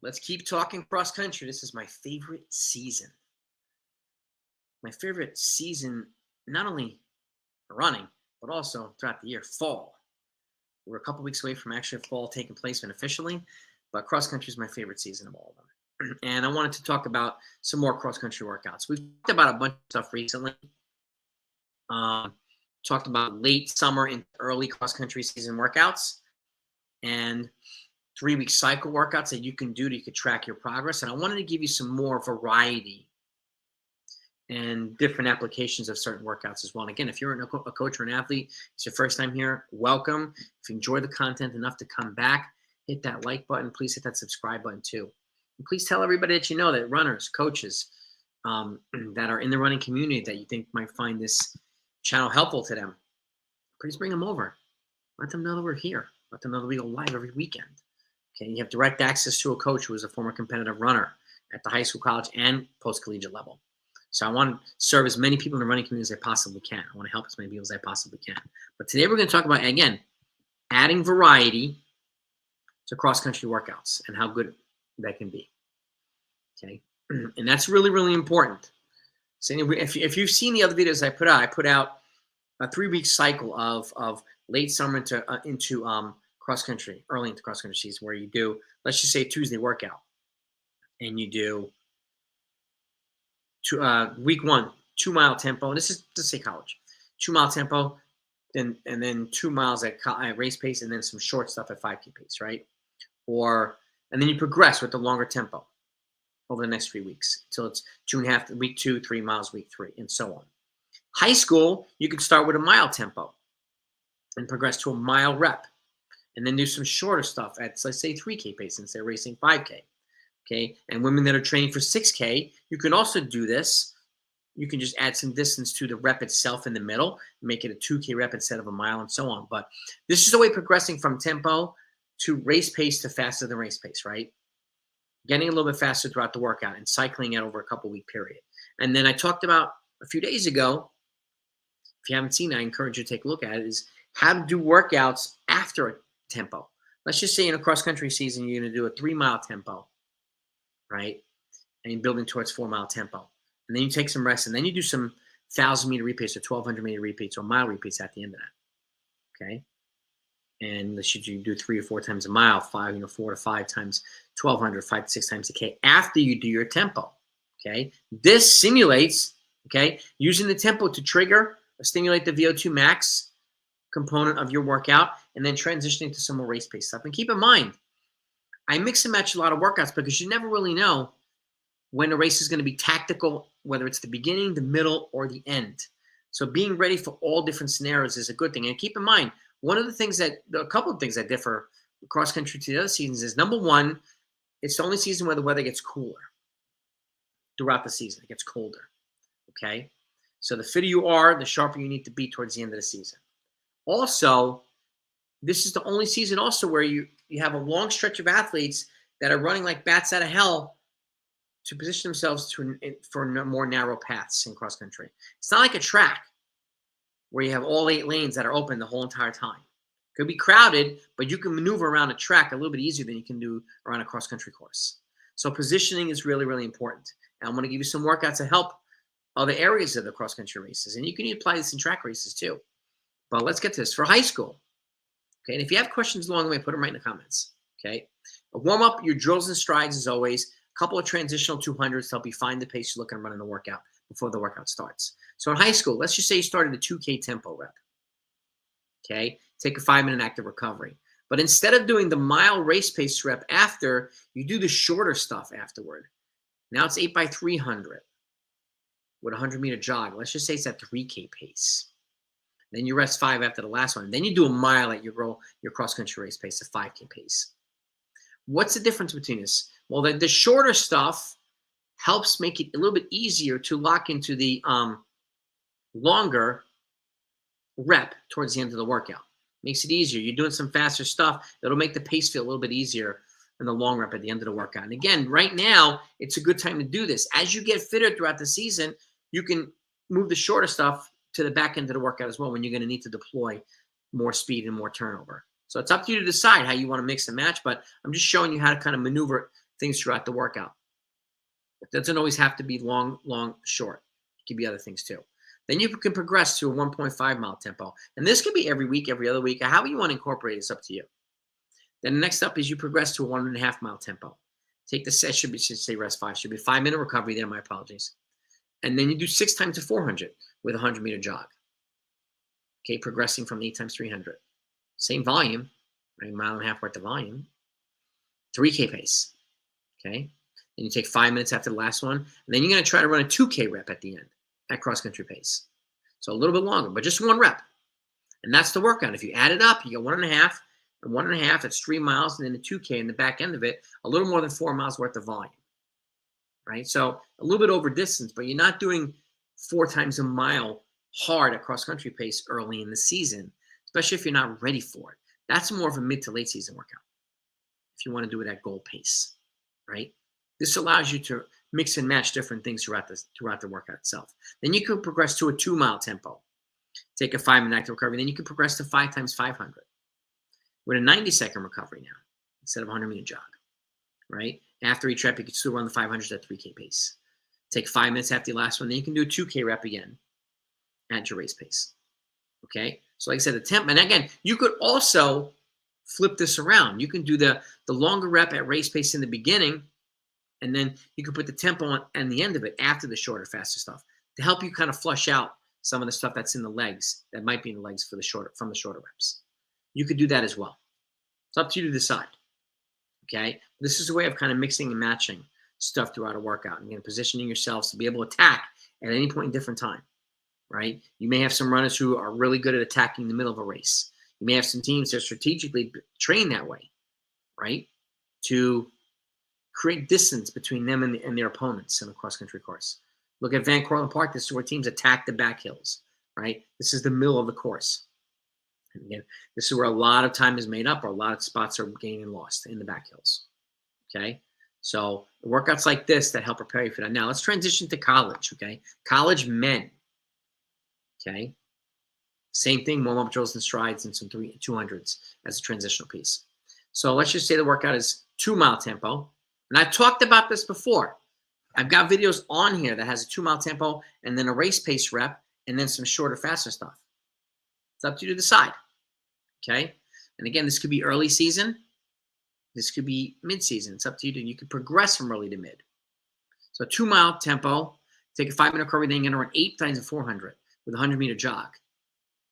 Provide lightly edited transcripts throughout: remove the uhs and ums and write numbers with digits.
Let's keep talking cross country. This is my favorite season. My favorite season, not only for running, but also throughout the year, fall. We're a couple weeks away from actually fall taking place unofficially, but cross country is my favorite season of all of them. And I wanted to talk about some more cross country workouts. We've talked about a bunch of stuff recently. Talked about late summer and early cross country season workouts and 3-week cycle workouts that you can do you could track your progress. And I wanted to give you some more variety and different applications of certain workouts as well. And again, if you're a coach or an athlete, it's your first time here, welcome. If you enjoy the content enough to come back, hit that like button. Please hit that subscribe button too. And please tell everybody that you know, that runners, coaches that are in the running community that you think might find this channel helpful to them. Please bring them over. Let them know that we're here. Let them know that we go live every weekend. Okay, you have direct access to a coach who is a former competitive runner at the high school, college, and post-collegiate level. So I want to serve as many people in the running community as I possibly can. I want to help as many people as I possibly can. But today we're going to talk about, again, adding variety to cross-country workouts and how good that can be. Okay, and that's really, really important. So if you've seen the other videos I put out a 3-week cycle of late summer into cross-country, early into cross-country season, where you do, let's just say, a Tuesday workout, and you do week 1, 2-mile tempo. And this is, let's say, college, 2-mile tempo, and then 2 miles at race pace, and then some short stuff at 5K pace, right? And then you progress with the longer tempo over the next 3 weeks until it's 2.5, week 2, 3 miles, week 3, and so on. High school, you could start with a mile tempo and progress to a mile rep, and then do some shorter stuff at, let's say, 3K pace since they're racing 5K. Okay, and women that are training for 6K, you can also do this. You can just add some distance to the rep itself in the middle, make it a 2K rep instead of a mile, and so on. But this is the way progressing from tempo to race pace to faster than race pace, right? Getting a little bit faster throughout the workout and cycling it over a couple-week period. And then I talked about a few days ago, if you haven't seen it, I encourage you to take a look at it, is how to do workouts after a tempo. Let's just say in a cross-country season, you're going to do a 3-mile tempo, right? And you're building towards 4-mile tempo. And then you take some rest, and then you do some 1,000-meter repeats or 1,200-meter repeats or mile repeats at the end of that, okay? And you do 3 or 4 times a mile, 4 to 5 times 1,200, 5 to 6 times a K after you do your tempo, okay? This simulates, okay, using the tempo to trigger or stimulate the VO2 max component of your workout, and then transitioning to some more race pace stuff. And keep in mind, I mix and match a lot of workouts because you never really know when a race is going to be tactical, whether it's the beginning, the middle, or the end. So being ready for all different scenarios is a good thing. And keep in mind, a couple of things that differ cross country to the other seasons is, number one, it's the only season where the weather gets cooler throughout the season. It gets colder, okay? So the fitter you are, the sharper you need to be towards the end of the season. Also, this is the only season also where you have a long stretch of athletes that are running like bats out of hell to position themselves for more narrow paths in cross country. It's not like a track where you have all 8 lanes that are open the whole entire time. It could be crowded, but you can maneuver around a track a little bit easier than you can do around a cross country course. So positioning is really, really important. And I'm going to give you some workouts to help other areas of the cross country races. And you can apply this in track races too. But let's get to this. For high school, okay, and if you have questions along the way, put them right in the comments, okay? A warm-up, your drills and strides as always, a couple of transitional 200s to help you find the pace you're looking to run in the workout before the workout starts. So in high school, let's just say you started a 2K tempo rep, okay? Take a 5-minute active recovery. But instead of doing the mile race pace rep after, you do the shorter stuff afterward. Now it's 8x300 with a 100-meter jog. Let's just say it's at 3K pace. Then you rest 5 after the last one. Then you do a mile at your cross-country race pace, a 5K pace. What's the difference between this? Well, the shorter stuff helps make it a little bit easier to lock into the longer rep towards the end of the workout. Makes it easier. You're doing some faster stuff. That'll make the pace feel a little bit easier in the long rep at the end of the workout. And again, right now, it's a good time to do this. As you get fitter throughout the season, you can move the shorter stuff to the back end of the workout as well when you're going to need to deploy more speed and more turnover. So it's up to you to decide how you want to mix and match, but I'm just showing you how to kind of maneuver things throughout the workout. It doesn't always have to be long, short. It can be other things too. Then you can progress to a 1.5 mile tempo. And this could be every week, every other week, however you want to incorporate it, it's up to you. Then the next up is you progress to a 1.5 mile tempo. Take the set, should say rest 5, should be 5-minute recovery there, my apologies. And then you do 6 times to 400 with a 100-meter jog. Okay, progressing from 8 times 300. Same volume, right? 1.5 miles worth of volume. 3K pace. Okay, then you take 5 minutes after the last one. And then you're going to try to run a 2K rep at the end at cross-country pace. So a little bit longer, but just 1 rep. And that's the workout. If you add it up, you get 1.5. And 1.5, that's 3 miles, and then the 2K in the back end of it, a little more than 4 miles worth of volume, right? So a little bit over distance, but you're not doing 4 times a mile hard at cross-country pace early in the season, especially if you're not ready for it. That's more of a mid to late season workout if you want to do it at goal pace, right? This allows you to mix and match different things throughout the workout itself. Then you can progress to a 2-mile tempo. Take a 5-minute active recovery. Then you can progress to 5 times 500. With a 90-second recovery now, instead of a 100-meter jog, right? After each rep, you can still run the 500s at 3K pace. Take 5 minutes after the last one, then you can do a 2K rep again at your race pace, okay? So like I said, the tempo, and again, you could also flip this around. You can do the longer rep at race pace in the beginning, and then you can put the tempo on and the end of it after the shorter, faster stuff to help you kind of flush out some of the stuff that's in the legs, that might be in the legs from the shorter reps. You could do that as well. It's up to you to decide, okay? This is a way of kind of mixing and matching stuff throughout a workout and positioning yourselves to be able to attack at any point in different time, right? You may have some runners who are really good at attacking the middle of a race. You may have some teams that are strategically trained that way, right? To create distance between them and their opponents in a cross-country course. Look at Van Cortlandt Park. This is where teams attack the back hills, right? This is the middle of the course. And again, this is where a lot of time is made up, or a lot of spots are gained and lost in the back hills. Okay, so workouts like this that help prepare you for that. Now let's transition to college. Okay, college men. Okay, same thing, warm-up drills and strides and some 200s as a transitional piece. So let's just say the workout is 2-mile tempo, and I've talked about this before. I've got videos on here that has a 2-mile tempo and then a race pace rep and then some shorter, faster stuff. It's up to you to decide. Okay, and again, this could be early season. This could be mid-season. It's up to you. You can progress from early to mid. So 2-mile tempo, take a 5-minute recovery, then you're going to run 8 times a 400 with a 100-meter jog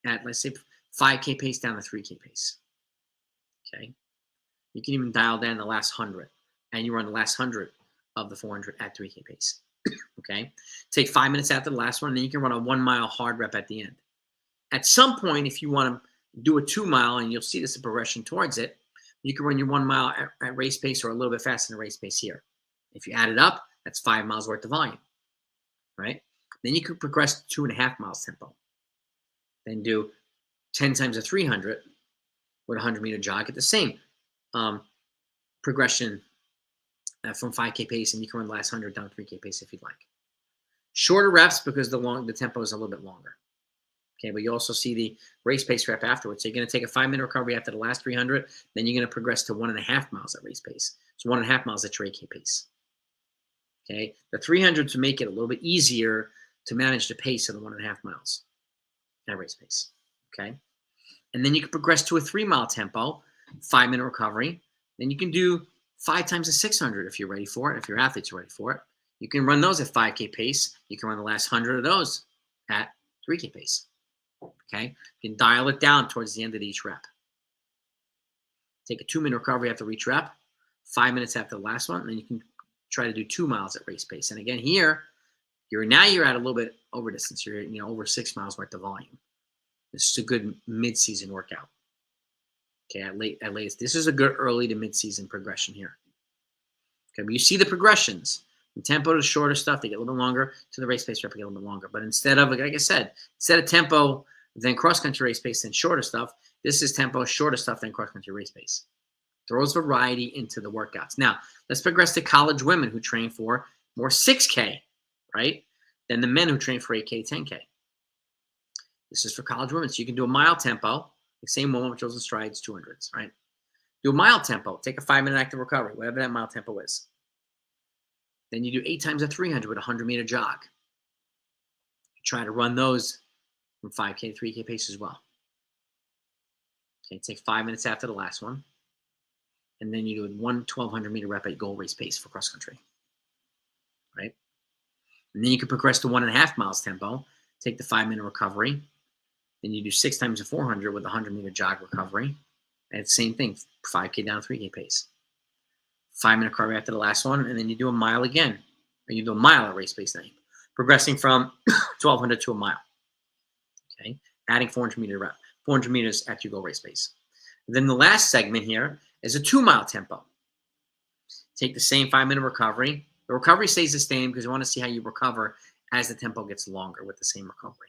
at, let's say, 5K pace down to 3K pace. Okay, you can even dial down the last 100, and you run the last 100 of the 400 at 3K pace. Okay, take 5 minutes after the last one, and then you can run a 1-mile hard rep at the end. At some point, if you want to do a 2-mile, and you'll see this progression towards it, you can run your 1 mile at race pace or a little bit faster than race pace here. If you add it up, that's 5 miles worth of volume, right? Then you could progress to 2.5 miles tempo. Then do 10 times a 300 with a 100-meter jog at the same progression from 5K pace, and you can run the last 100 down 3K pace if you'd like. Shorter reps because the tempo is a little bit longer. Okay, but you also see the race pace rep afterwards. So you're going to take a 5-minute recovery after the last 300. Then you're going to progress to 1.5 miles at race pace. So 1.5 miles at your 8K pace. Okay, the 300 to make it a little bit easier to manage the pace of the 1.5 miles at race pace. Okay, and then you can progress to a 3-mile tempo, 5-minute recovery. Then you can do 5 times a 600 if you're ready for it, if your athletes are ready for it. You can run those at 5K pace. You can run the last 100 of those at 3K pace. Okay, you can dial it down towards the end of each rep. Take a 2-minute recovery after each rep, 5 minutes after the last one, and then you can try to do 2 miles at race pace. And again, here, you're at a little bit over distance. You're over 6 miles worth of volume. This is a good mid-season workout. Okay, at latest, this is a good early to mid-season progression here. Okay, but you see the progressions. From tempo to shorter stuff, they get a little bit longer. To the race pace rep, they get a little bit longer. But instead of, like I said, instead of tempo, then cross-country race pace, then shorter stuff, this is tempo, shorter stuff, then cross-country race pace. Throws variety into the workouts. Now, let's progress to college women who train for more 6K, right, than the men who train for 8K, 10K. This is for college women. So you can do a mile tempo, the same warm-up drills and strides, 200s, right? Do a mile tempo. Take a 5-minute active recovery, whatever that mile tempo is. Then you do 8 times a 300 with a 100-meter jog. Try to run those from 5K, 3K pace as well. Okay, take 5 minutes after the last one. And then you do one 1,200-meter rep at goal race pace for cross country. Right? And then you can progress to 1.5 miles tempo. Take the 5-minute recovery. Then you do 6 times a 400 with a 100-meter jog recovery. And it's the same thing, 5K down 3K pace. 5-minute recovery after the last one. And then you do a mile again. Or you do a mile at race pace then. Progressing from 1,200 to a mile. Okay? Adding 400 meters at your goal race pace. And then the last segment here is a 2-mile tempo. Take the same 5-minute recovery. The recovery stays the same because you want to see how you recover as the tempo gets longer with the same recovery.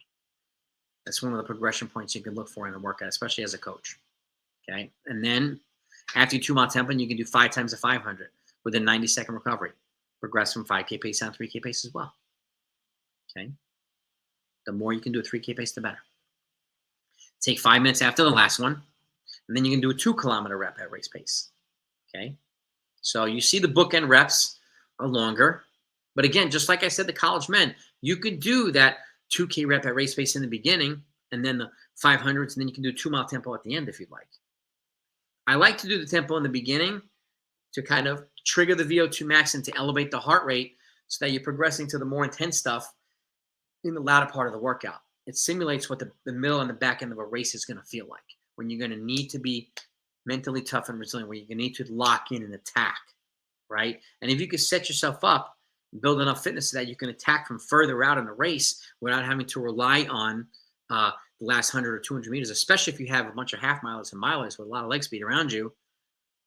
That's one of the progression points you can look for in a workout, especially as a coach. Okay, and then after your 2-mile tempo, you can do 5 times a 500 with a 90-second recovery. Progress from 5K pace down 3K pace as well. Okay, the more you can do a 3K pace, the better. Take 5 minutes after the last one, and then you can do a 2-kilometer rep at race pace. Okay, so you see the bookend reps are longer, but again, just like I said, the college men, you could do that 2K rep at race pace in the beginning, and then the 500s, and then you can do 2-mile tempo at the end if you'd like. I like to do the tempo in the beginning to kind of trigger the VO2 max and to elevate the heart rate so that you're progressing to the more intense stuff in the latter part of the workout. It simulates what the middle and the back end of a race is going to feel like when you're going to need to be mentally tough and resilient, where you're going to need to lock in and attack, right? And if you could set yourself up, build enough fitness so that you can attack from further out in the race without having to rely on the last 100 or 200 meters, especially if you have a bunch of half milers and milers with a lot of leg speed around you,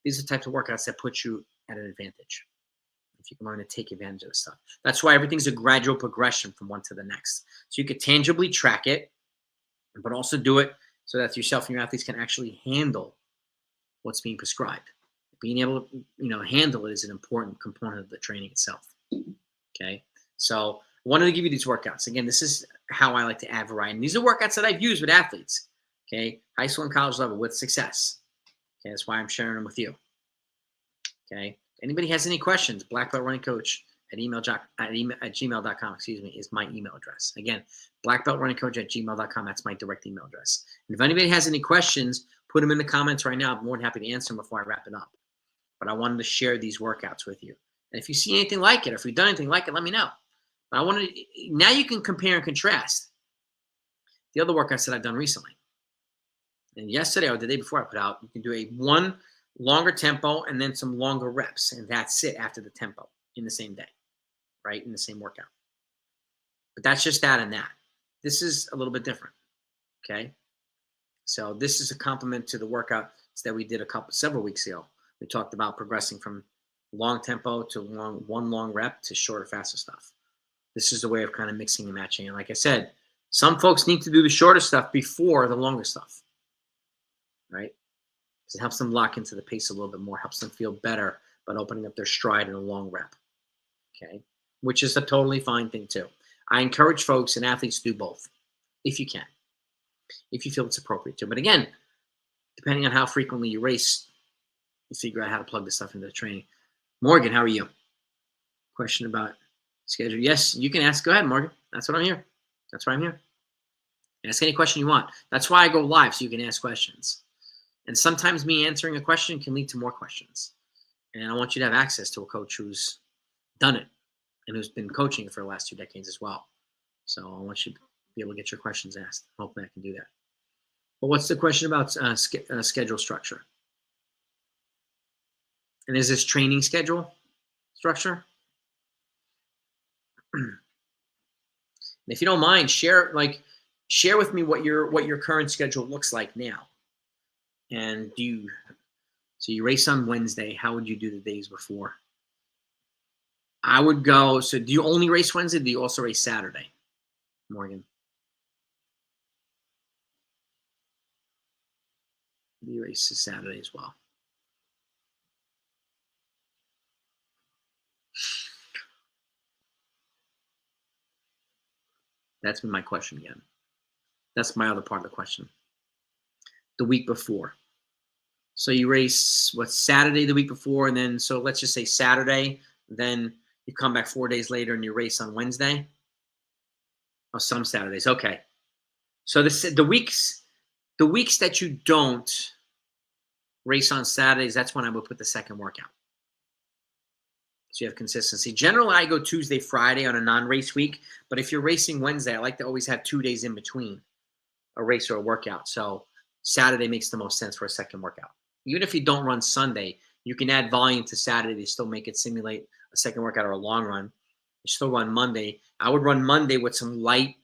these are the types of workouts that put you at an advantage if you can learn to take advantage of this stuff. That's why everything's a gradual progression from one to the next. So you could tangibly track it, but also do it so that yourself and your athletes can actually handle what's being prescribed. Being able to, handle it is an important component of the training itself. Okay, so I wanted to give you these workouts. Again, this is how I like to add variety. And these are workouts that I've used with athletes. Okay, high school and college level with success. Okay, that's why I'm sharing them with you. Okay, anybody has any questions? Black Belt Running Coach at gmail.com. Is my email address. Again, blackbeltrunningcoach@gmail.com. That's my direct email address. And if anybody has any questions, put them in the comments right now. I'm more than happy to answer them before I wrap it up. But I wanted to share these workouts with you. And if you see anything like it, or if you've done anything like it, let me know. But now you can compare and contrast the other workouts that I've done recently. And yesterday or the day before I put out, you can do one longer tempo and then some longer reps. And that's it after the tempo in the same day, right? In the same workout. But that's just that and that. This is a little bit different, okay? So this is a complement to the workouts that we did several weeks ago. We talked about progressing from long tempo to one long rep to shorter, faster stuff. This is a way of kind of mixing and matching. And like I said, some folks need to do the shorter stuff before the longer stuff, right? Because it helps them lock into the pace a little bit more, helps them feel better about opening up their stride in a long rep, okay? Which is a totally fine thing too. I encourage folks and athletes to do both, if you can, if you feel it's appropriate to. But again, depending on how frequently you race, you figure out how to plug this stuff into the training. Morgan, how are you? Question about schedule. Yes, you can ask. Go ahead, Morgan. That's what I'm here. That's why I'm here. Ask any question you want. That's why I go live, so you can ask questions. And sometimes me answering a question can lead to more questions. And I want you to have access to a coach who's done it and who's been coaching for the last 2 decades as well. So I want you to be able to get your questions asked. Hopefully I can do that. But what's the question about schedule structure? And is this training schedule structure? And if you don't mind, share with me what your current schedule looks like now. And so you race on Wednesday, how would you do the days before? I would go, so do you only race Wednesday? Do you also race Saturday, Morgan? Do you race Saturday as well? That's my question again. That's my other part of the question. The week before. So you race, Saturday the week before, and then, so let's just say Saturday, then You come back 4 days later and you race on Wednesday. Oh, some Saturdays. Okay. So the weeks that you don't race on Saturdays, that's when I would put the second workout. So you have consistency. Generally, I go Tuesday, Friday on a non-race week. But if you're racing Wednesday, I like to always have 2 days in between a race or a workout. So Saturday makes the most sense for a second workout. Even if you don't run Sunday, you can add volume to Saturday to still make it simulate a second workout or a long run. You still run Monday. I would run Monday with some light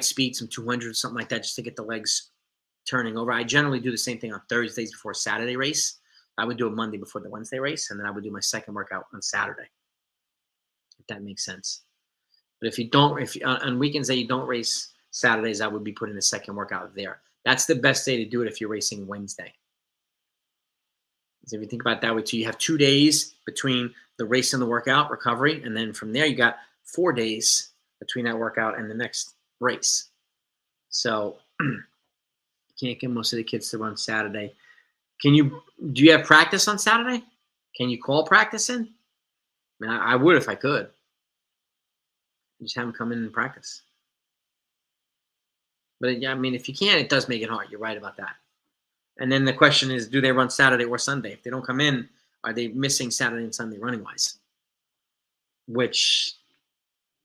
speed, some 200, something like that, just to get the legs turning over. I generally do the same thing on Thursdays before Saturday race. I would do it Monday before the Wednesday race, and then I would do my second workout on Saturday, if that makes sense. But if you don't, on weekends that you don't race Saturdays, I would be putting the second workout there. That's the best day to do it if you're racing Wednesday. So if you think about it that way too, you have 2 days between the race and the workout, recovery, and then from there you got 4 days between that workout and the next race. So you can't get most of the kids to run Saturday. Do you have practice on Saturday? Can you call practice in? I mean, I would if I could. Just have them come in and practice. But yeah, I mean, if you can, it does make it hard. You're right about that. And then the question is, do they run Saturday or Sunday? If they don't come in, are they missing Saturday and Sunday running wise? Which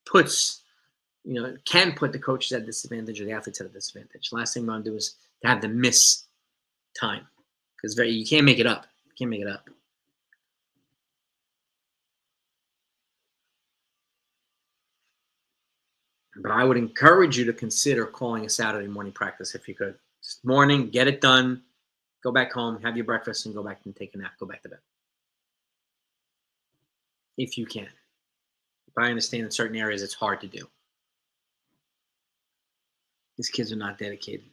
can put the coaches at a disadvantage or the athletes at a disadvantage. Last thing we want to do is to have them miss time. Because you can't make it up. You can't make it up. But I would encourage you to consider calling a Saturday morning practice if you could. Just morning, get it done, go back home, have your breakfast, and go back and take a nap, go back to bed. If you can. But I understand in certain areas it's hard to do. These kids are not dedicated.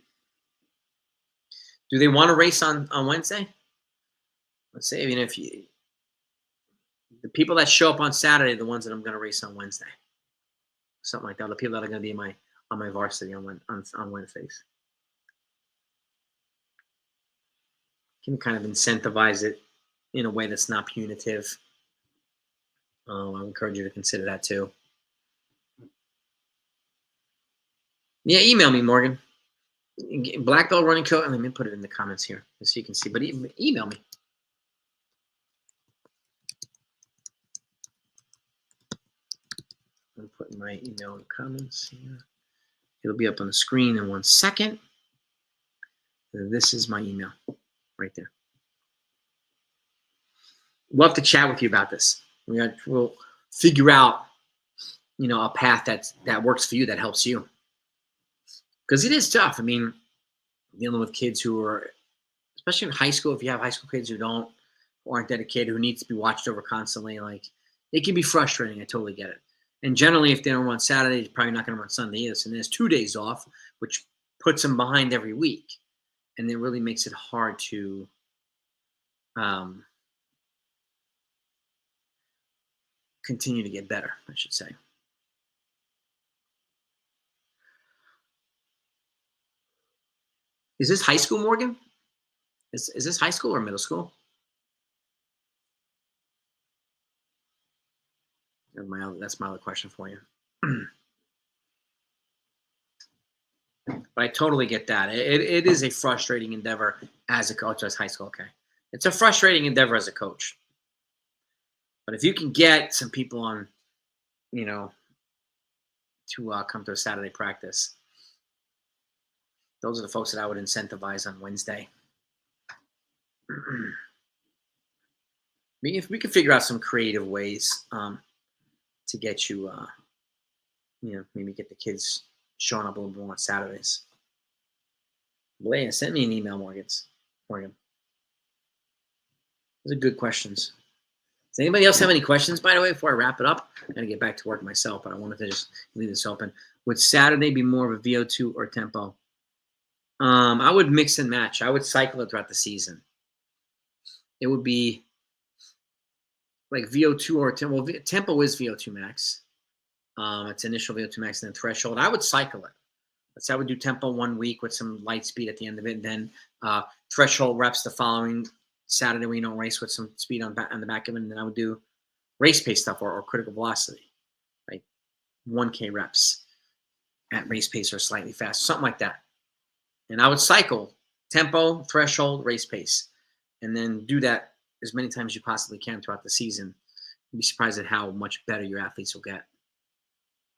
Do they want to race on Wednesday? Let's say, the people that show up on Saturday are the ones that I'm going to race on Wednesday. Something like that. The people that are going to be on my varsity on Wednesdays. You can kind of incentivize it in a way that's not punitive. I encourage you to consider that too. Yeah, email me, Morgan. Black belt running coach. Let me put it in the comments here so you can see. But email me. I'm putting my email in the comments here. It'll be up on the screen in 1 second. And this is my email right there. Love to chat with you about this. We'll figure out, a path that works for you, that helps you. Because it is tough. I mean, dealing with kids who are, especially in high school, if you have high school kids who aren't dedicated, who needs to be watched over constantly, like, it can be frustrating. I totally get it. And generally, if they don't run Saturday, they're probably not going to run Sunday either. So there's 2 days off, which puts them behind every week. And it really makes it hard to continue to get better, I should say. Is this high school, Morgan? Is this high school or middle school? That's my other question for you. But I totally get that. It is a frustrating endeavor as a coach, as high school. Okay. It's a frustrating endeavor as a coach. But if you can get some people on, to come to a Saturday practice, those are the folks that I would incentivize on Wednesday. If we could figure out some creative ways to get you, maybe get the kids showing up a little bit more on Saturdays. Blaine, send me an email, Morgan. Those are good questions. Does anybody else have any questions, by the way, before I wrap it up? I'm going to get back to work myself, but I wanted to just leave this open. Would Saturday be more of a VO2 or tempo? I would mix and match. I would cycle it throughout the season. It would be like VO2 or tempo. Well, tempo is VO2 max. It's initial VO2 max and then threshold. I would cycle it. Let's say I would do tempo 1 week with some light speed at the end of it. And then threshold reps the following Saturday when you don't race with some speed on the back of it. And then I would do race pace stuff or critical velocity, like 1K reps at race pace or slightly fast, something like that. And I would cycle tempo, threshold, race pace, and then do that as many times as you possibly can throughout the season. You'd be surprised at how much better your athletes will get.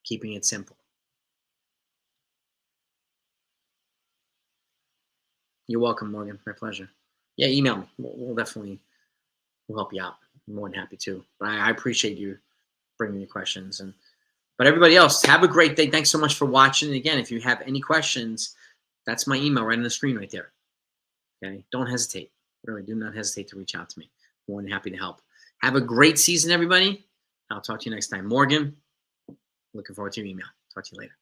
Keeping it simple. You're welcome, Morgan. My pleasure. Yeah, email me. We'll definitely we'll help you out. I'm more than happy to. But I appreciate you bringing your questions. But everybody else, have a great day. Thanks so much for watching. And again, if you have any questions, that's my email right on the screen right there. Okay, don't hesitate. Really, do not hesitate to reach out to me. More than happy to help. Have a great season, everybody. I'll talk to you next time. Morgan, looking forward to your email. Talk to you later.